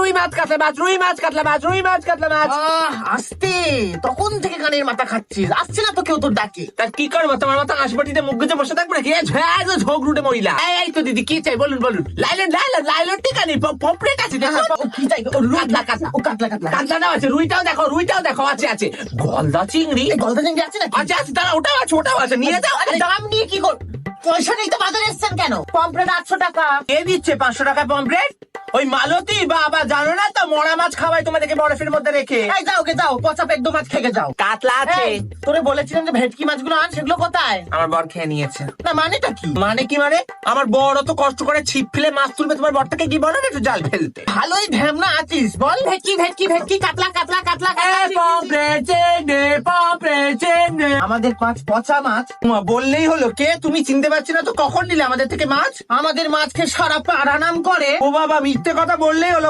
রুই মাছ কাতলা মাছ, রুই মাছ কাতলা মাছ, রুই মাছ কাতলা মাছ। আসতে তখন থেকে কানের মাথা খাচ্ছিস, আসছে না তো কেউ তোর ডাকে। তা কি করবো, তোমার মতো হাসপাটিতে মুখ গুজে বসে থাকবো নাকি? ঝোঁক রুটে মহিলা। এই তো দিদি, কি চাই বলুন বলুন। লাইলেন লাইলেন লাইলেন, ঠিক আছে, পপলেট আছে দেখো। ও কি চাই? ও কাতলা কাতলা, ও কাতলা কাতলা। কাতলাটাও আছে, রুইটাও দেখো, রুইটাও দেখো, আছে আছে। গলদা চিংড়ি এই গলদা চিংড়ি আছে নাকি? আছে আছে, তারা ওটাও আছে, ওটাও আছে, নিয়ে যাও। আরে দাম নিয়ে কি কর, পয়সা নেই তো বাজারে এসছেন কেন? পমপ্লেট 800 টাকা। কে দিচ্ছে 500 টাকা পমফ্রেট? ওই মালতী বাবা, জানো না তো, মরা মাছ খাওয়াই তোমাদেরকে বরফের মধ্যে রেখে। এই যাও গে যাও, পচা পেট মাছ খেয়ে যাও। কাতলা আছে। এই, তোরে বলেছিলাম যে ভেটকি মাছগুলো আন, সেগুলো কোথায়? আমার বর খেয়ে নিয়েছে। না মানেটা কি? মানে কি মানে? আমার বড় তো কষ্ট করে ছিপ ফেলে মাছ তুলবে, তোমার বরটাকে কি বলো না একটু জাল ফেলতে? ভালোই ঢ্যামনা আছিস, বল। ভেটকি ভেটকি ভেটকি, কাতলা কাতলা কাতলা আমাদের মাছ পচা মাছ। বললেই হলো। কে তুমি? চিনতে পারছি না তো, কখন নিলে আমাদের থেকে মাছ? আমাদের মাছকে সারা পাড়া নাম করে। ও বাবা, মিথ্যে কথা বললেই হলো।